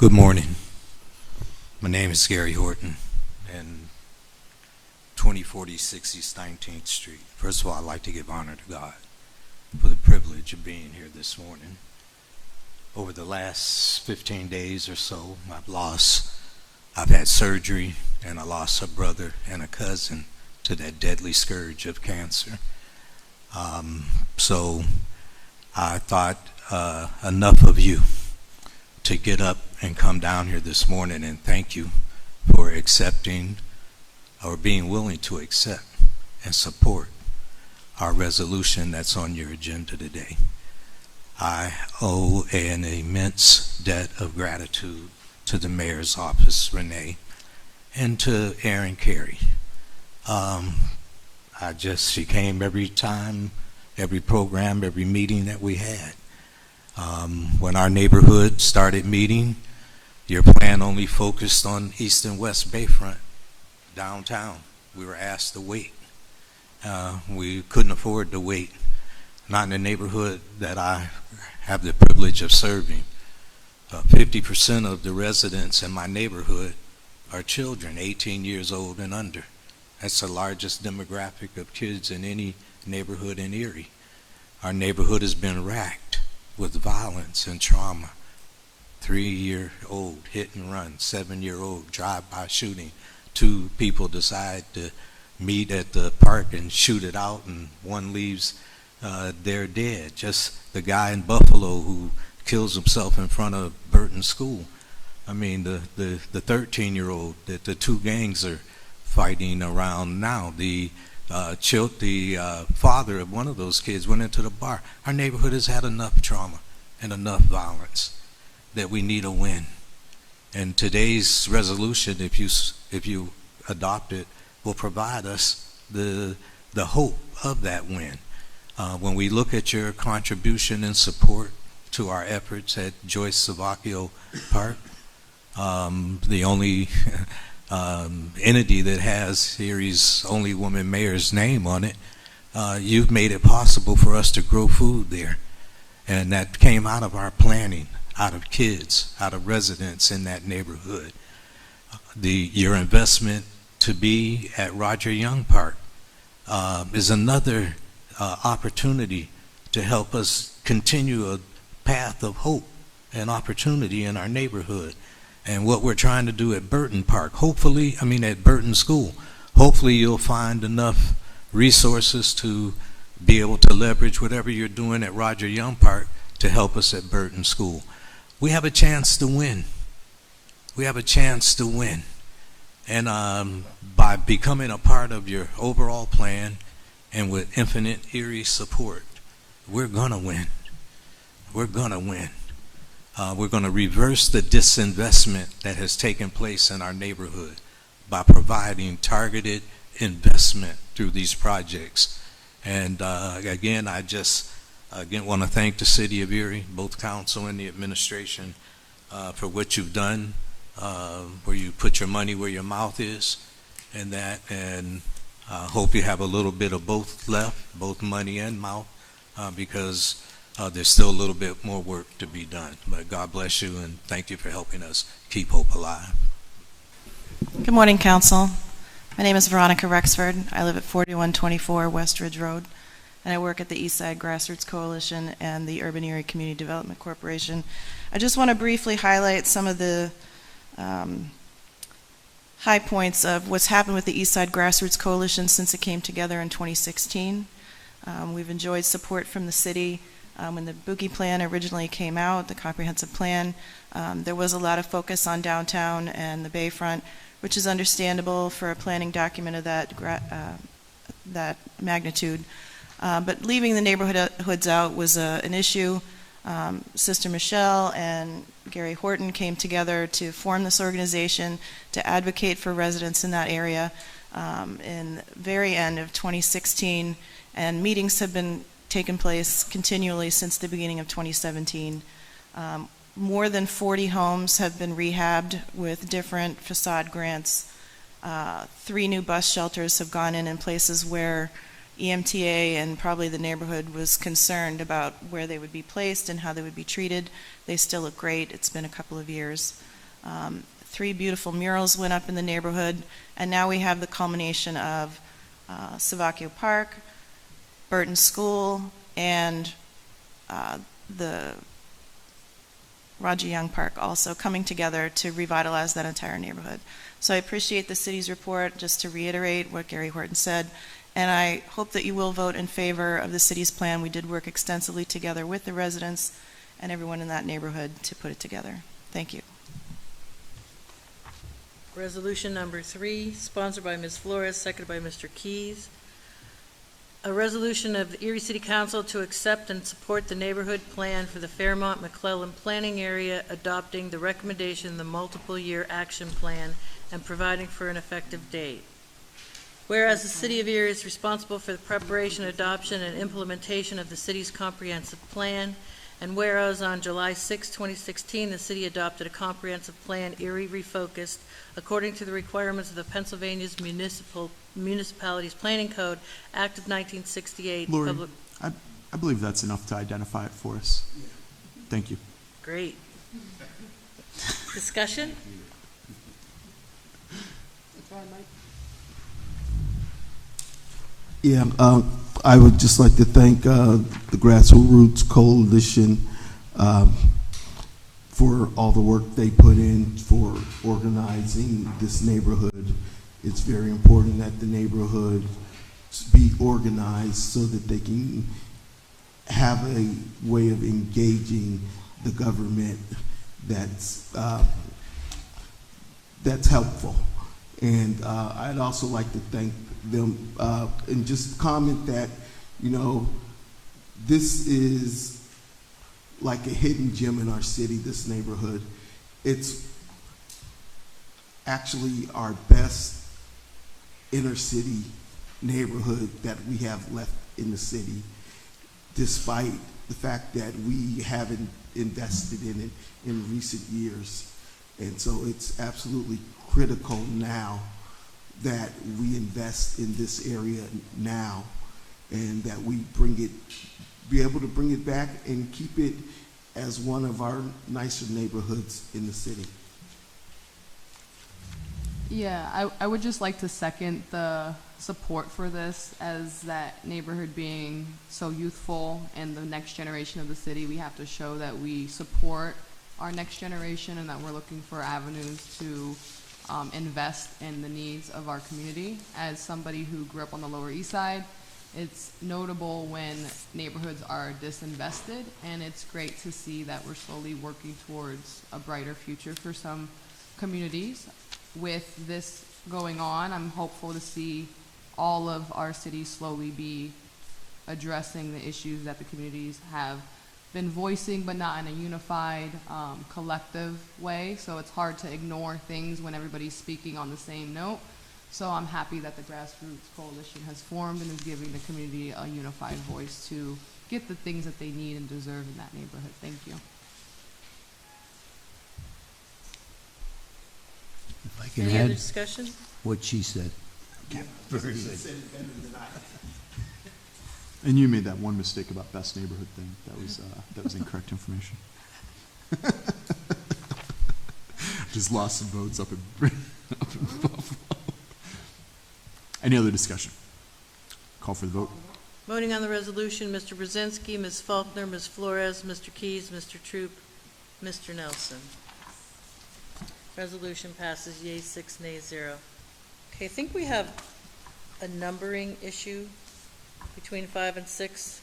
Good morning. My name is Gary Horton, and 2046 East 19th Street. First of all, I'd like to give honor to God for the privilege of being here this morning. Over the last 15 days or so, I've had surgery, and I lost a brother and a cousin to that deadly scourge of cancer. So I thought enough of you to get up and come down here this morning, and thank you for accepting or being willing to accept and support our resolution that's on your agenda today. I owe an immense debt of gratitude to the mayor's office, Renee, and to Aaron Carey. She came every time, every program, every meeting that we had. When our neighborhood started meeting, your plan only focused on East and West Bayfront, downtown. We were asked to wait. We couldn't afford to wait. Not in the neighborhood that I have the privilege of serving. 50% of the residents in my neighborhood are children, 18 years old and under. That's the largest demographic of kids in any neighborhood in Erie. Our neighborhood has been racked with violence and trauma. 3-year-old hit and run, 7-year-old drive-by shooting. 2 people decide to meet at the park and shoot it out, and one leaves there dead. Just the guy in Buffalo who kills himself in front of Burton School. I mean, the 13-year-old that the 2 gangs are fighting around now. The father of one of those kids went into the bar. Our neighborhood has had enough trauma and enough violence that we need a win. And today's resolution, if you adopt it, will provide us the hope of that win. When we look at your contribution and support to our efforts at Joyce Savacchio Park, the only entity that has Erie's only woman mayor's name on it, you've made it possible for us to grow food there. And that came out of our planning, out of kids, out of residents in that neighborhood. Your investment to be at Roger Young Park is another opportunity to help us continue a path of hope and opportunity in our neighborhood. And what we're trying to do at Burton Park, at Burton School, hopefully you'll find enough resources to be able to leverage whatever you're doing at Roger Young Park to help us at Burton School. We have a chance to win. We have a chance to win. And by becoming a part of your overall plan and with Infinite Erie support, we're gonna win. We're gonna win. We're going to reverse the disinvestment that has taken place in our neighborhood by providing targeted investment through these projects. And again, I want to thank the city of Erie, both council and the administration, for what you've done, where you put your money where your mouth is, and hope you have a little bit of both left, both money and mouth, because there's still a little bit more work to be done. But God bless you, and thank you for helping us keep hope alive. Good morning, Council. My name is Veronica Rexford. I live at 4124 West Ridge Road, and I work at the Eastside Grassroots Coalition and the Urban Erie Community Development Corporation. I just want to briefly highlight some of the high points of what's happened with the Eastside Grassroots Coalition since it came together in 2016. We've enjoyed support from the city. When the Boogie Plan originally came out, the comprehensive plan, there was a lot of focus on downtown and the Bayfront, which is understandable for a planning document of that magnitude. But leaving the neighborhoods out was an issue. Sister Michelle and Gary Horton came together to form this organization to advocate for residents in that area in the very end of 2016, and meetings have been taken place continually since the beginning of 2017. More than 40 homes have been rehabbed with different facade grants. 3 new bus shelters have gone in places where EMTA and probably the neighborhood was concerned about where they would be placed and how they would be treated. They still look great. It's been a couple of years. 3 beautiful murals went up in the neighborhood, and now we have the culmination of Savacchio Park, Burton School, and the Raja Young Park also coming together to revitalize that entire neighborhood. So I appreciate the city's report, just to reiterate what Gary Horton said, and I hope that you will vote in favor of the city's plan. We did work extensively together with the residents and everyone in that neighborhood to put it together. Thank you. Resolution number 3, sponsored by Ms. Flores, seconded by Mr. Keys. A resolution of the Erie City Council to accept and support the neighborhood plan for the Fairmont-McClellan planning area, adopting the recommendation in the multiple-year action plan and providing for an effective date. Whereas the City of Erie is responsible for the preparation, adoption, and implementation of the city's comprehensive plan, and whereas on July 6, 2016, the city adopted a comprehensive plan, Erie Refocused, according to the requirements of the Pennsylvania's Municipalities Planning Code, Act of 1968. Lori, I believe that's enough to identify it for us. Thank you. Great. Discussion? Yeah, I would just like to thank the Grassroots Coalition for all the work they put in for organizing this neighborhood. It's very important that the neighborhood be organized so that they can have a way of engaging the government that's helpful. And I'd also like to thank them and just comment that, you know, this is like a hidden gem in our city, this neighborhood. It's actually our best inner city neighborhood that we have left in the city, despite the fact that we haven't invested in it in recent years. And so it's absolutely critical now that we invest in this area now, and that we be able to bring it back and keep it as one of our nicer neighborhoods in the city. Yeah, I would just like to second the support for this, as that neighborhood being so youthful and the next generation of the city. We have to show that we support our next generation and that we're looking for avenues to invest in the needs of our community. As somebody who grew up on the Lower East Side, it's notable when neighborhoods are disinvested, and it's great to see that we're slowly working towards a brighter future for some communities. With this going on, I'm hopeful to see all of our cities slowly be addressing the issues that the communities have been voicing, but not in a unified, collective way. So it's hard to ignore things when everybody's speaking on the same note. So I'm happy that the Grassroots Coalition has formed and is giving the community a unified voice to get the things that they need and deserve in that neighborhood. Thank you. If I can Any other add discussion? what she said. Very good. And you made that one mistake about best neighborhood thing. That was incorrect information. Just lost some votes up in Buffalo. Any other discussion? Call for the vote. Voting on the resolution, Mr. Brzezinski, Ms. Faulkner, Ms. Flores, Mr. Keys, Mr. Troop, Mr. Nelson. Resolution passes yea 6, nay 0. Okay, I think we have a numbering issue between 5 and 6.